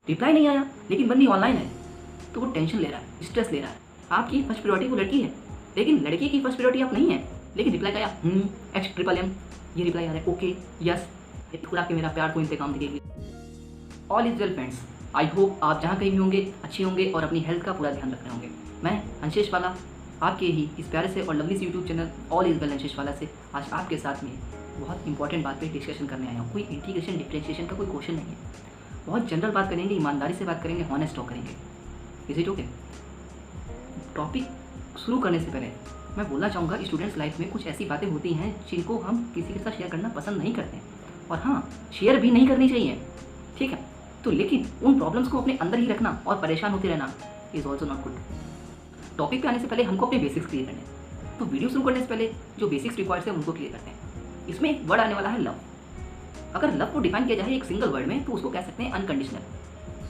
Reply नहीं आया लेकिन बंदी ऑनलाइन है, तो वो टेंशन ले रहा है, स्ट्रेस ले रहा है। आपकी फर्स्ट प्रायोरिटी वो लड़की है, लेकिन लड़की की फर्स्ट प्रायोरिटी आप नहीं है। लेकिन रिप्लाई आया H-M-M, ये रिप्लाई आ रहा है ओके यस, ये ठुकरा के मेरा प्यार को इंतकाम देगी। All is well friends, I hope आप जहाँ कहीं भी होंगे अच्छे होंगे और अपनी हेल्थ का पूरा ध्यान रख रहे होंगे। मैं अंशेष वाला आपके ही इस प्यारे से और लवली से YouTube channel all is well Anshesh वाला से आज आपके साथ में बहुत इंपॉर्टेंट बात पे डिस्कशन करने आया हूँ। कोई इंटीग्रेशन डिफ्रेंशिएशन का कोई क्वेश्चन नहीं है, बहुत जनरल बात करेंगे, ईमानदारी से बात करेंगे, हॉनेस्ट टॉक करेंगे। Is it okay? टॉपिक शुरू करने से पहले मैं बोलना चाहूँगा, स्टूडेंट्स लाइफ में कुछ ऐसी बातें होती हैं जिनको हम किसी के साथ शेयर करना पसंद नहीं करते, और हाँ शेयर भी नहीं करनी चाहिए, ठीक है? तो लेकिन उन प्रॉब्लम्स को अपने अंदर ही रखना और परेशान होते रहना is also not good. Topic पे आने से पहले हमको अपने बेसिक्स क्लियर करने हैं, तो वीडियो शुरू करने से पहले जो बेसिक्स रिक्वायर्ड है उनको क्लियर करते हैं। इसमें एक वर्ड आने वाला है लव। अगर लव को डिफाइन किया जाए एक सिंगल वर्ड में तो उसको कह सकते हैं अनकंडीशनल।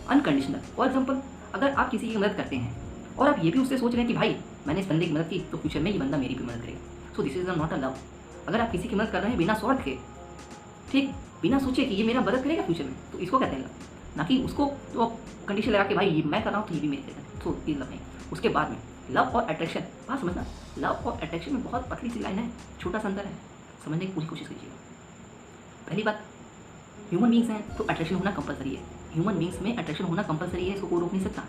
अनकंडीशनल फॉर एग्जाम्पल, अगर आप किसी की मदद करते हैं और आप ये भी उससे सोच रहे हैं कि भाई मैंने इस बंदे की मदद की तो फ्यूचर में ये बंदा मेरी भी मदद करेगा, so this is not a love. अगर आप किसी की मदद कर रहे हैं बिना स्वार्थ के, ठीक, बिना सोचे कि ये मेरा मदद करेगा फ्यूचर में, तो इसको कहते हैं लव। ना कि उसको तो कंडीशन लगा के भाई ये मैं कर रहा हूँ तो ये भी मेरे करेगा, तो ये लव नहीं। उसके बाद में लव और अट्रैक्शन, बात समझना, लव और अट्रैक्शन में बहुत पतली सी लाइन है, छोटा सा अंतर है, समझने की पूरी कोशिश कीजिएगा। पहली बात, ह्यूमन बींग्स हैं तो अट्रैक्शन होना कंपलसरी है। ह्यूमन बींग्स में अट्रैक्शन होना कंपलसरी है, इसको कोई रोक नहीं सकता।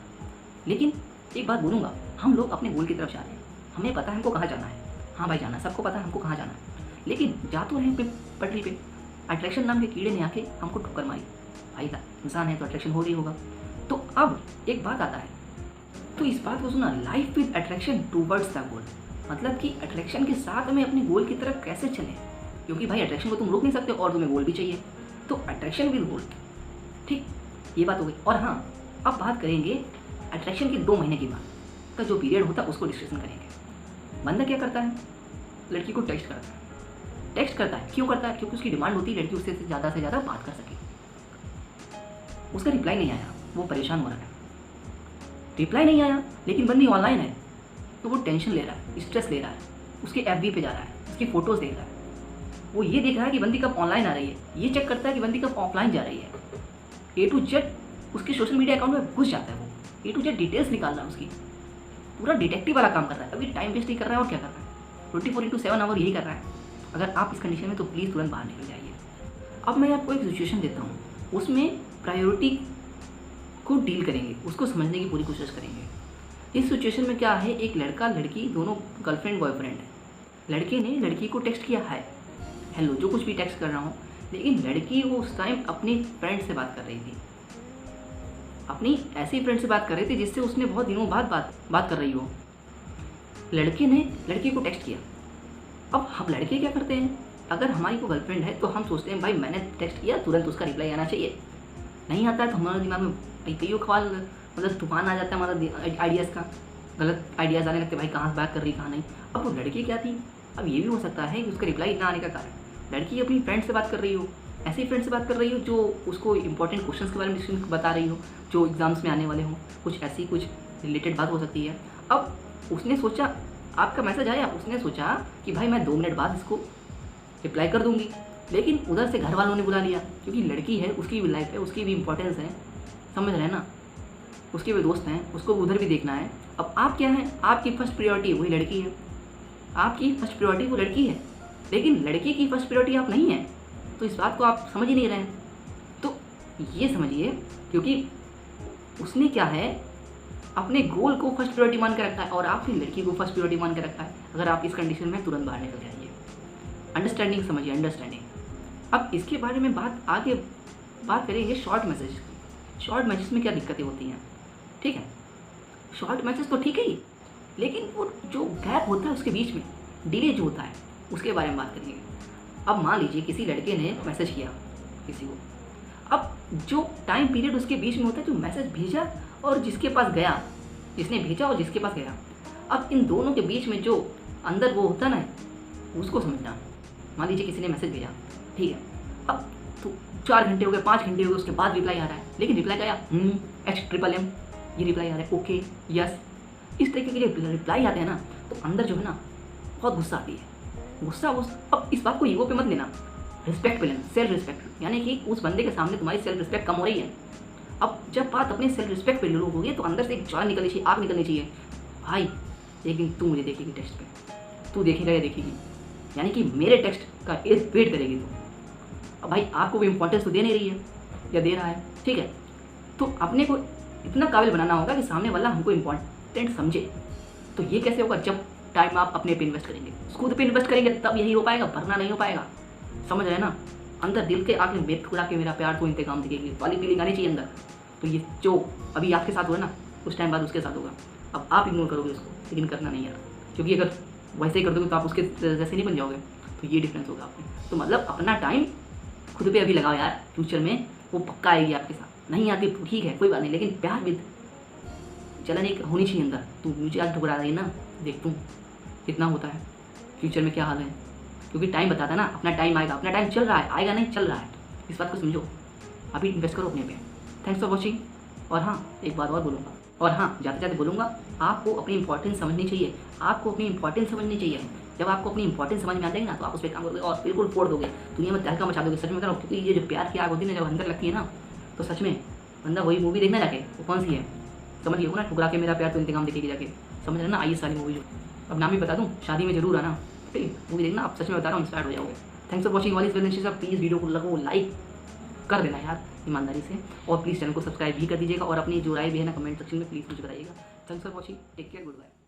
लेकिन एक बात बोलूँगा, हम लोग अपने गोल की तरफ जा रहे हैं, हमें पता है हमको कहाँ जाना है। हाँ भाई जाना है, सबको पता है हमको कहाँ जाना है, लेकिन जा तो रहे पटरी पे, अट्रैक्शन नाम के कीड़े ने आके हमको ठुक्कर मारी। भाई इंसान है तो अट्रैक्शन हो रही होगा। तो अब एक बात आता है, तो इस बात को सुना, life with attraction towards the goal, मतलब कि अट्रैक्शन के साथ में अपने गोल की तरफ कैसे चलें, क्योंकि भाई अट्रैक्शन को तुम रोक नहीं सकते और तुम्हें गोल भी चाहिए, तो अट्रैक्शन विद गोल, ठीक, ये बात हो गई। और हाँ, अब बात करेंगे अट्रैक्शन के 2 महीने के बाद का जो पीरियड होता है उसको डिस्कशन करेंगे। बंदा क्या करता है, लड़की को टेक्स्ट करता है। टेक्स्ट करता है, क्यों करता है? क्योंकि उसकी डिमांड होती है लड़की उससे ज़्यादा से ज़्यादा बात कर सके। उसका रिप्लाई नहीं आया, वो परेशान हो रहा है। रिप्लाई नहीं आया लेकिन बंदी ऑनलाइन है, तो वो टेंशन ले रहा है, स्ट्रेस ले रहा है, उसके FB पे जा रहा है, उसकी फ़ोटोज़ देख रहा है, वो ये देख रहा है कि बंदी कब ऑनलाइन आ रही है, ये चेक करता है कि बंदी कब ऑफलाइन जा रही है। A to Z उसके सोशल मीडिया अकाउंट में घुस जाता है, वो A to Z डिटेल्स निकाल रहा है, उसकी पूरा डिटेक्टिव वाला काम कर रहा है। अभी टाइम वेस्ट नहीं कर रहा है और क्या कर रहा है, 24/7 आवर यही कर रहा है। अगर आप इस कंडीशन में तो प्लीज़ तुरंत बाहर निकल जाइए। अब मैं आपको एक सिचुएशन देता हूँ, उसमें प्रायोरिटी को डील करेंगे, उसको समझने की पूरी कोशिश करेंगे। इस सिचुएशन में क्या है, एक लड़का लड़की दोनों गर्लफ्रेंड बॉयफ्रेंड है। लड़के ने लड़की को टेक्स्ट किया है, हेलो, जो कुछ भी टेक्स्ट कर रहा हूँ, लेकिन लड़की वो उस टाइम अपनी फ्रेंड से बात कर रही थी, अपनी ऐसी फ्रेंड से बात कर रही थी जिससे उसने बहुत दिनों बाद बात कर रही हो। लड़के ने लड़की को टेक्स्ट किया। अब हम लड़के क्या करते हैं, अगर हमारी को गर्लफ्रेंड है तो हम सोचते हैं भाई मैंने टेक्स्ट किया, तुरंत उसका रिप्लाई आना चाहिए। नहीं आता है तो हमारे दिमाग में कई ख्याल, मतलब तूफान आ जाता है हमारा आइडियाज़ का, गलत आइडियाज़ आने लगते, भाई कहाँ से बात कर रही कहाँ नहीं। अब वो लड़की क्या थी, अब ये भी हो सकता है कि उसका रिप्लाई ना आने का कारण लड़की अपनी फ्रेंड से बात कर रही हो, ऐसी फ्रेंड से बात कर रही हो जो उसको इंपॉर्टेंट क्वेश्चंस के बारे में बता रही हो, जो एग्जाम्स में आने वाले हों, कुछ ऐसी कुछ रिलेटेड बात हो सकती है। अब उसने सोचा, आपका मैसेज आया, उसने सोचा कि भाई मैं 2 मिनट बाद इसको रिप्लाई कर दूंगी, लेकिन उधर से घर वालों ने बुला लिया, क्योंकि लड़की है, उसकी भी लाइफ है, उसकी भी इंपॉर्टेंस है, समझ रहे हैं ना, उसके भी दोस्त हैं, उसको उधर भी देखना है। अब आप क्या हैं, आपकी फर्स्ट प्रायोरिटी वही लड़की है, आपकी फर्स्ट प्रायोरिटी वो लड़की है, लेकिन लड़की की फर्स्ट प्रायोरिटी आप नहीं है, तो इस बात को आप समझ ही नहीं रहे हैं। तो ये समझिए, क्योंकि उसने क्या है, अपने गोल को फर्स्ट प्रायोरिटी मान के रखा है और आपकी लड़की को फर्स्ट प्रायोरिटी मान के रखा है। अगर आप इस कंडीशन में तुरंत बाहर निकल जाइए। अंडरस्टैंडिंग समझिए, अंडरस्टैंडिंग। अब इसके बारे में आगे बात करेंगे शॉर्ट मैसेज। शॉर्ट मैसेज में क्या दिक्कतें होती हैं, ठीक है? शॉर्ट मैसेज तो ठीक है ही, लेकिन वो जो गैप होता है उसके बीच में, डिले जो होता है, उसके बारे में बात करेंगे। अब मान लीजिए किसी लड़के ने मैसेज किया किसी को, अब जो टाइम पीरियड उसके बीच में होता है, जो मैसेज भेजा और जिसके पास गया, जिसने भेजा और जिसके पास गया, अब इन दोनों के बीच में जो अंदर वो होता है ना, उसको समझना। मान लीजिए किसी ने मैसेज भेजा, ठीक है, अब तो 4 घंटे हो गए, 5 घंटे हो गए, उसके बाद रिप्लाई आ रहा है, लेकिन रिप्लाई आया H-M-M, ये रिप्लाई आ रहा है ओके यस। इस तरीके के जो रिप्लाई आते हैं ना, तो अंदर जो है ना बहुत गुस्सा आती है, गुस्सा उस। अब इस बात को ईगो पे मत लेना, रिस्पेक्ट पे लेना, सेल्फ रिस्पेक्ट, यानी कि उस बंदे के सामने तुम्हारी सेल्फ रिस्पेक्ट कम हो रही है, अब जब बात अपने सेल्फ रिस्पेक्ट पे लोग होगी तो अंदर से एक ज्वाला निकलनी चाहिए, आग निकलनी चाहिए। भाई एक दिन तू मुझे देखेगी टेस्ट पे, तू देखेगा या देखेगी, यानी कि मेरे टेक्स्ट का एक वेट करेगी तू। अब भाई आपको वो इंपॉर्टेंस तो दे नहीं रही है या दे रहा है, ठीक है, तो अपने को इतना काबिल बनाना होगा कि सामने वाला हमको इम्पॉर्टेंट समझे। तो ये कैसे होगा? जब टाइम आप अपने पे इन्वेस्ट करेंगे, खुद पे इन्वेस्ट करेंगे, तब यही हो पाएगा, वरना नहीं हो पाएगा। समझ रहे हैं ना? अंदर दिल के आगे मेरे खुदा के मेरा प्यार को इंतकाम दिखेगी वाली फीलिंग आनी चाहिए अंदर। तो ये जो अभी आपके साथ हुआ ना, कुछ टाइम बाद उसके साथ होगा। अब आप इग्नोर करोगे उसको, लेकिन करना नहीं यार, क्योंकि अगर वैसे ही कर दोगे तो आप उसके जैसे नहीं बन जाओगे। तो ये डिफरेंस होगा आपको। तो मतलब अपना टाइम खुद पे अभी लगाओ यार, फ्यूचर में वो पक्का आएगी आपके साथ। नहीं आती तो ठीक है, कोई बात नहीं, लेकिन प्यार विद चलन एक होनी चाहिए अंदर। तू मुझे आज ठुकरा रही है ना, देख तू कितना होता है फ्यूचर में, क्या हाल है। क्योंकि टाइम बताता है ना, अपना टाइम आएगा, अपना टाइम चल रहा है, आएगा नहीं चल रहा है। इस बात को समझो, अभी इन्वेस्ट करो अपने पे। Thanks for watching. और हाँ, एक बात और बोलूँगा, और हाँ जाते जाते बोलूँगा, आपको अपनी इंपॉर्टेंस समझनी चाहिए। आपको अपनी इंपॉर्टेंस समझनी चाहिए। जब आपको अपनी इंपॉर्टेंस समझ में आ जाएगी ना, तो आप उस पर काम करोगे और बिल्कुल फोड़ दोगे, दुनिया में तहलका मचा दोगे। सच में करो, क्योंकि ये जो प्यार की आग होती है ना, जब अंदर लगती है ना, तो सच में बंदा वही मूवी देखना जाके, वो कौन सी है समझ लियो ना, ठुकरा के मेरा प्यार तो इंतकाम देखेगी जाके। समझ रहे ना? आइए सारी मूवी, जो अब नाम ही बता दूँ, शादी में जरूर आना, ठीक है, मूवी देखना। आप सच में बता रहा हूँ, इंस्पायर हो जाओगे। थैंक्स फॉर वॉचिंग वाली रिलेशनशिप। प्लीज़ वीडियो को लगो लाइक कर देना यार ईमानदारी से, और प्लीज़ चैनल को सब्सक्राइब भी कर दीजिएगा, और अपनी जो राय भी है ना कमेंट सेक्शन में प्लीज़ मुझे बताइएगा। Thanks for watching, take care, good bye.